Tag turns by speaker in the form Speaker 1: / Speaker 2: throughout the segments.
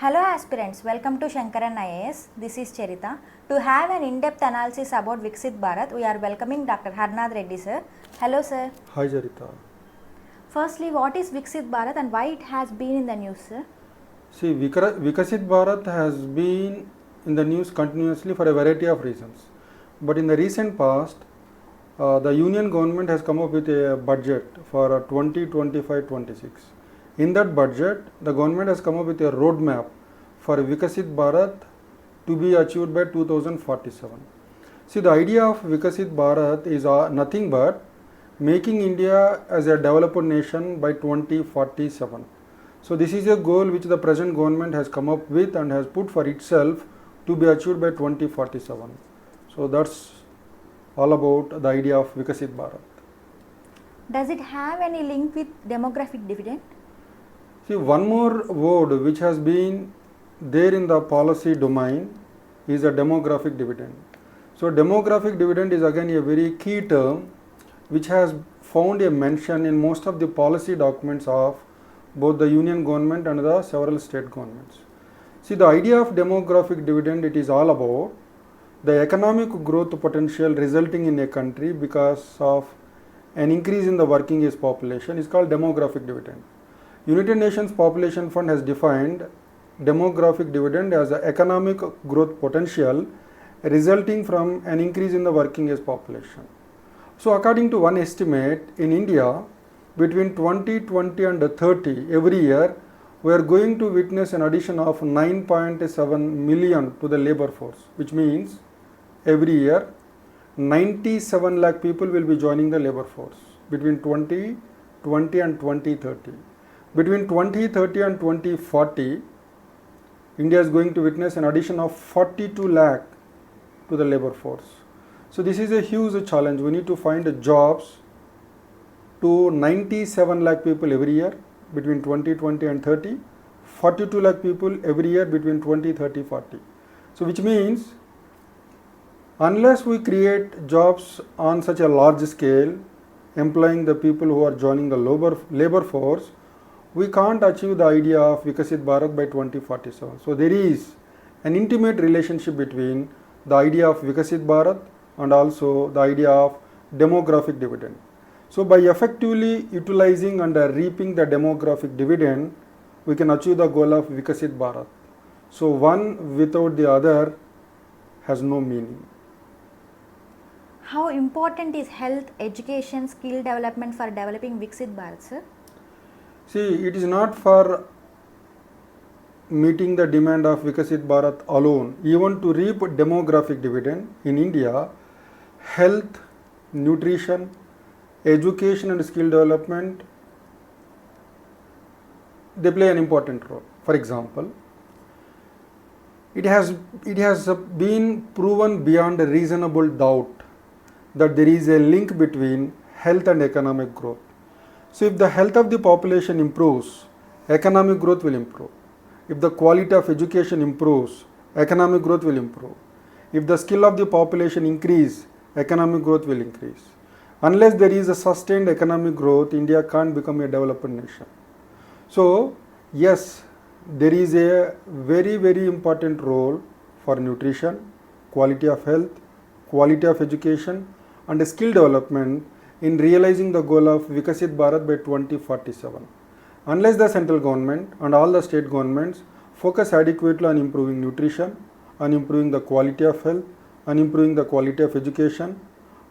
Speaker 1: Hello aspirants, welcome to Shankaran IAS. This is Charita. To have an in-depth analysis about Vikasit Bharath, we are welcoming Dr. Harnath Reddy sir. Hello sir.
Speaker 2: Hi Charita.
Speaker 1: Firstly, what is Vikasit Bharath and why it has been in the news sir?
Speaker 2: See, Vikasit Bharat has been in the news continuously for a variety of reasons. But in the recent past, the Union government has come up with a budget for 2025-26. In that budget, the government has come up with a roadmap for Vikasit Bharat to be achieved by 2047. See, the idea of Vikasit Bharat is nothing but making India as a developed nation by 2047. So this is a goal which the present government has come up with and has put for itself to be achieved by 2047. So that's all about the idea of Vikasit Bharat.
Speaker 1: Does it have any link with demographic dividend?
Speaker 2: See, one more word which has been there in the policy domain is a demographic dividend. So demographic dividend is again a very key term which has found a mention in most of the policy documents of both the union government and the several state governments. See, the idea of demographic dividend, it is all about the economic growth potential resulting in a country because of an increase in the working age population is called demographic dividend. United Nations Population Fund has defined demographic dividend as the economic growth potential resulting from an increase in the working age population. So according to one estimate, in India, between 2020 and 30 every year, we are going to witness an addition of 9.7 million to the labor force, which means every year 97 lakh people will be joining the labor force between 2020 and 2030. Between 2030 and 2040, India is going to witness an addition of 42 lakh to the labor force. So this is a huge challenge. We need to find jobs to 97 lakh people every year between 2020 and 30, 42 lakh people every year between 2030 40. So which means unless we create jobs on such a large scale, employing the people who are joining the labor force, we can't achieve the idea of Vikasit Bharat by 2047. So there is an intimate relationship between the idea of Vikasit Bharat and also the idea of demographic dividend. So by effectively utilizing and reaping the demographic dividend, we can achieve the goal of Vikasit Bharat. So one without the other has no meaning.
Speaker 1: How important is health, education, skill development for developing Vikasit Bharat sir?
Speaker 2: See, it is not for meeting the demand of Vikasit Bharat alone. Even to reap demographic dividend in India, health, nutrition, education and skill development, they play an important role. For example, it has been proven beyond a reasonable doubt that there is a link between health and economic growth. So if the health of the population improves, economic growth will improve. If the quality of education improves, economic growth will improve. If the skill of the population increase, economic growth will increase. Unless there is a sustained economic growth, India can't become a developed nation. So yes, there is a very, very important role for nutrition, quality of health, quality of education and skill development in realizing the goal of Vikasit Bharat by 2047. Unless the central government and all the state governments focus adequately on improving nutrition, on improving the quality of health, on improving the quality of education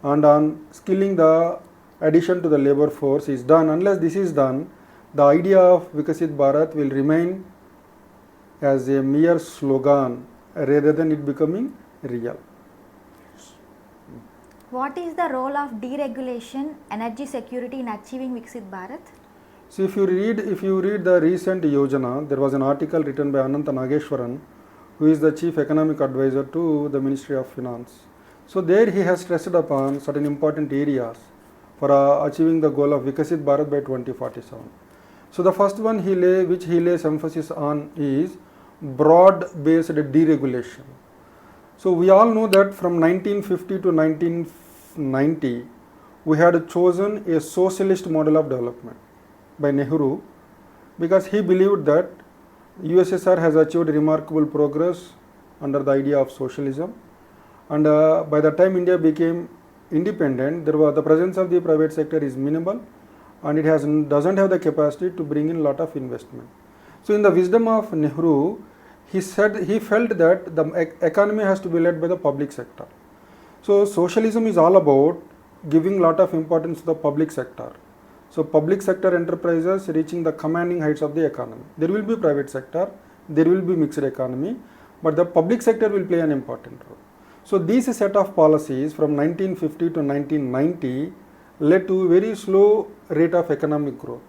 Speaker 2: and on skilling the addition to the labor force is done, unless this is done, the idea of Vikasit Bharat will remain as a mere slogan rather than it becoming real.
Speaker 1: What is the role of deregulation, energy security in achieving Vikasit Bharat?
Speaker 2: So if you read the recent Yojana, there was an article written by Ananta Nageshwaran, who is the chief economic advisor to the Ministry of Finance. So there he has stressed upon certain important areas for achieving the goal of Vikasit Bharat by 2047. So the first one which he lays emphasis on is broad-based deregulation. So we all know that from 1950 to 1990, we had chosen a socialist model of development by Nehru because he believed that USSR has achieved remarkable progress under the idea of socialism, and by the time India became independent, the presence of the private sector is minimal, and it doesn't have the capacity to bring in a lot of investment. So in the wisdom of Nehru, he felt that the economy has to be led by the public sector. So socialism is all about giving lot of importance to the public sector. So public sector enterprises reaching the commanding heights of the economy. There will be private sector, there will be mixed economy, but the public sector will play an important role. So these set of policies from 1950 to 1990 led to very slow rate of economic growth.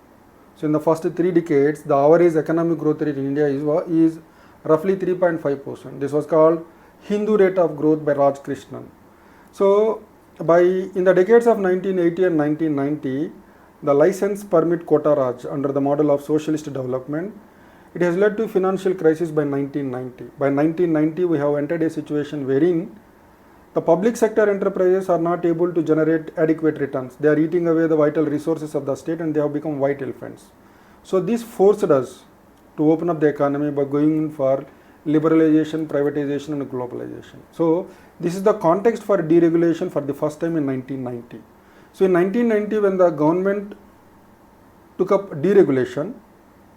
Speaker 2: So in the first 3 decades, the average economic growth rate in India is roughly 3.5%. This was called Hindu rate of growth by Raj Krishnan. So in the decades of 1980 and 1990, the license permit quota Raj under the model of socialist development, it has led to financial crisis by 1990. By 1990, we have entered a situation wherein the public sector enterprises are not able to generate adequate returns. They are eating away the vital resources of the state and they have become white elephants. So this forced us to open up the economy by going in for liberalization, privatization and globalization. So this is the context for deregulation for the first time in 1990. So in 1990, when the government took up deregulation,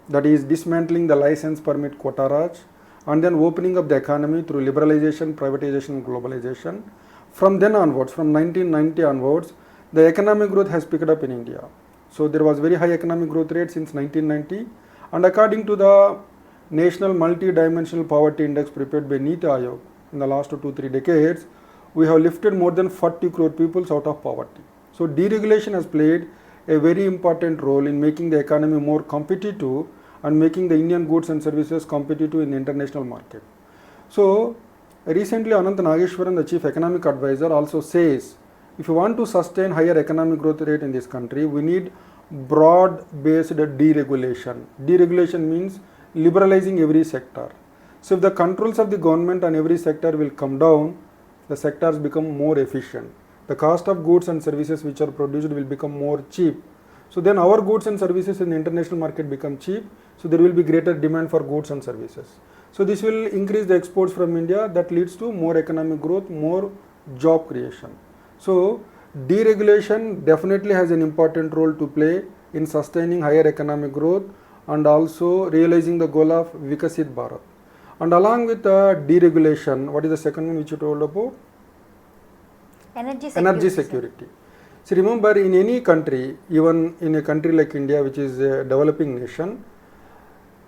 Speaker 2: that is dismantling the license permit quota Raj and then opening up the economy through liberalization, privatization and globalization, from then onwards, from 1990 onwards, the economic growth has picked up in India. So there was very high economic growth rate since 1990, and according to the National Multi-Dimensional Poverty Index prepared by Niti Aayog, in the last 2-3 decades, we have lifted more than 40 crore people out of poverty. So deregulation has played a very important role in making the economy more competitive and making the Indian goods and services competitive in the international market. So recently Anant Nageshwaran, the chief economic advisor, also says if you want to sustain higher economic growth rate in this country, we need broad-based deregulation. Deregulation means liberalizing every sector. So if the controls of the government on every sector will come down, the sectors become more efficient. The cost of goods and services which are produced will become more cheap. So then our goods and services in the international market become cheap. So there will be greater demand for goods and services. So this will increase the exports from India, that leads to more economic growth, more job creation. So deregulation definitely has an important role to play in sustaining higher economic growth and also realizing the goal of Vikasit Bharath. And along with deregulation, what is the second one which you told about? Energy security. So remember, in any country, even in a country like India, which is a developing nation,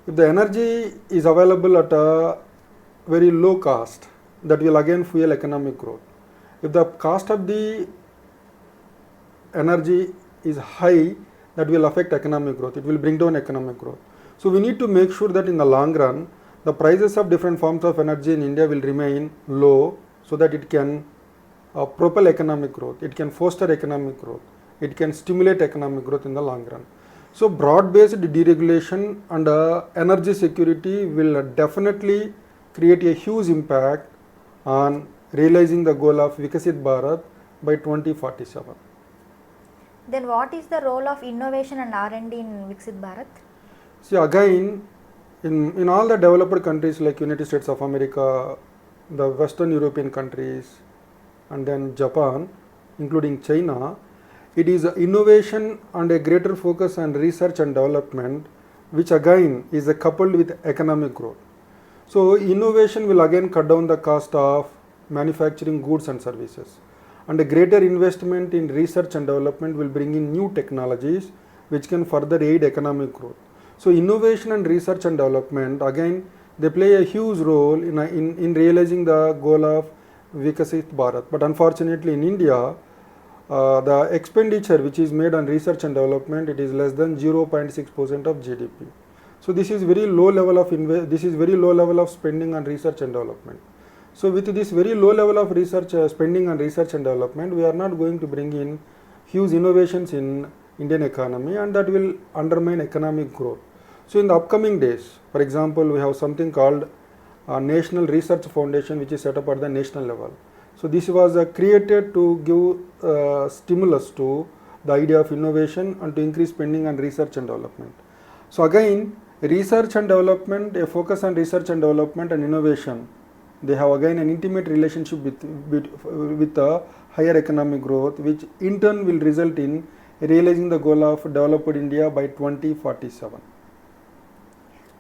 Speaker 2: if the energy is available at a very low cost, that will again fuel economic growth. If the cost of the energy is high, that will affect economic growth. It will bring down economic growth. So we need to make sure that in the long run, the prices of different forms of energy in India will remain low so that it can propel economic growth, it can foster economic growth, it can stimulate economic growth in the long run. So broad-based deregulation and energy security will definitely create a huge impact on realizing the goal of Vikasit Bharat by 2047.
Speaker 1: Then what is the role of innovation and R&D in Vikasit Bharat?
Speaker 2: See, again, in all the developed countries like United States of America, the Western European countries, and then Japan, including China, it is innovation and a greater focus on research and development, which again is coupled with economic growth. So innovation will again cut down the cost of manufacturing goods and services, and a greater investment in research and development will bring in new technologies which can further aid economic growth. So innovation and research and development, again, they play a huge role in realizing the goal of Vikasit Bharat. But unfortunately in India, the expenditure which is made on research and development, it is less than 0.6% of GDP. So this is very low level of spending on research and development. So with this very low level of spending on research and development, we are not going to bring in huge innovations in Indian economy, and that will undermine economic growth. So in the upcoming days, for example, we have something called National Research Foundation, which is set up at the national level. So this was created to give stimulus to the idea of innovation and to increase spending on research and development. So again, Research and development, a focus on research and development and innovation. They have again an intimate relationship with a higher economic growth, which in turn will result in realizing the goal of developed India by 2047.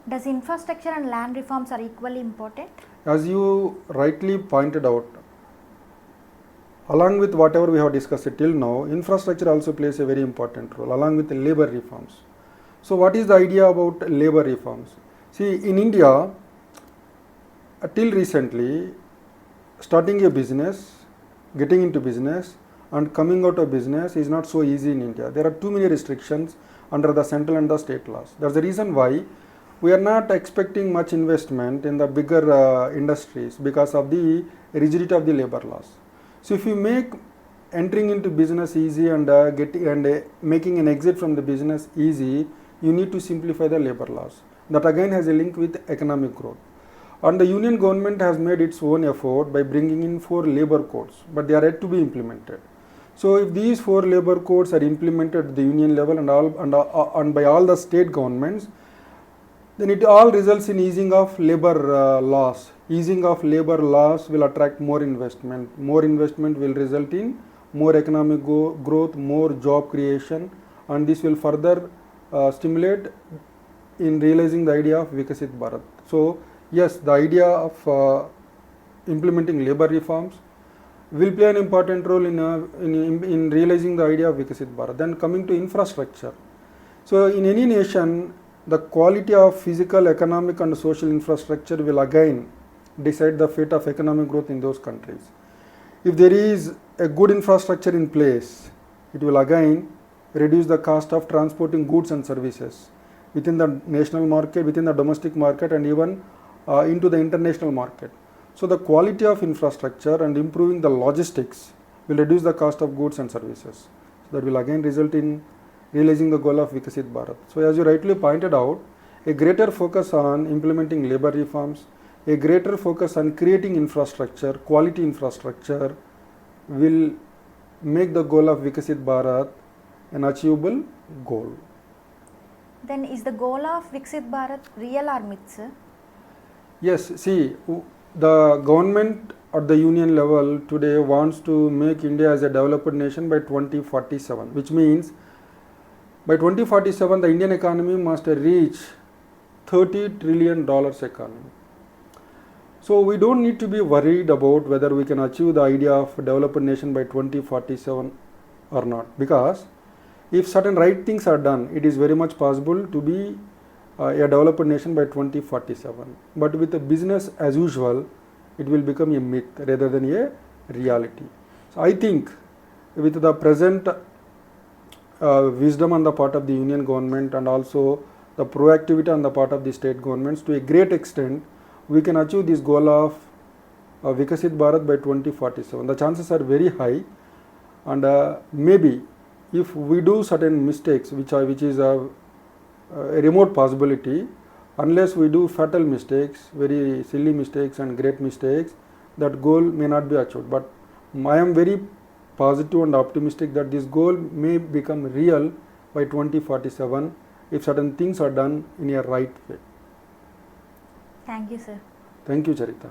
Speaker 1: Does infrastructure and land reforms are equally important?
Speaker 2: As you rightly pointed out, along with whatever we have discussed till now, infrastructure also plays a very important role along with the labor reforms. So what is the idea about labor reforms? See, in India, till recently, starting a business, getting into business and coming out of business is not so easy in India. There are too many restrictions under the central and the state laws. That's the reason why we are not expecting much investment in the bigger industries because of the rigidity of the labor laws. So if you make entering into business easy and making an exit from the business easy, you need to simplify the labor laws. That again has a link with economic growth. And the union government has made its own effort by bringing in 4 labor codes, but they are yet to be implemented. So if these 4 labor codes are implemented at the union level and by all the state governments, then it all results in easing of labor laws. Easing of labor laws will attract more investment. More investment will result in more economic growth, more job creation, and this will further stimulate in realizing the idea of Vikasit Bharath. So yes, the idea of implementing labor reforms will play an important role in realizing the idea of Vikasit Bharat. Then coming to infrastructure. So in any nation, the quality of physical, economic and social infrastructure will again decide the fate of economic growth in those countries. If there is a good infrastructure in place, it will again reduce the cost of transporting goods and services within the national market, within the domestic market and even into the international market. So the quality of infrastructure and improving the logistics will reduce the cost of goods and services. So that will again result in realizing the goal of Vikasit Bharat. So as you rightly pointed out, a greater focus on implementing labor reforms, a greater focus on creating infrastructure, quality infrastructure will make the goal of Vikasit Bharat an achievable goal.
Speaker 1: Then is the goal of Vikasit Bharat real or myth, sir?
Speaker 2: Yes, see, the government at the union level today wants to make India as a developed nation by 2047, which means by 2047 the Indian economy must reach $30 trillion economy. So we don't need to be worried about whether we can achieve the idea of developed nation by 2047 or not, because if certain right things are done, it is very much possible to be a developed nation by 2047. But with the business as usual, it will become a myth rather than a reality. So I think with the present wisdom on the part of the union government and also the proactivity on the part of the state governments, to a great extent, we can achieve this goal of Vikasit Bharat by 2047. The chances are very high, and maybe if we do certain mistakes, which is a remote possibility, unless we do fatal mistakes, very silly mistakes and great mistakes, that goal may not be achieved. But I am very positive and optimistic that this goal may become real by 2047 if certain things are done in a right way.
Speaker 1: Thank you, sir.
Speaker 2: Thank you, Charita.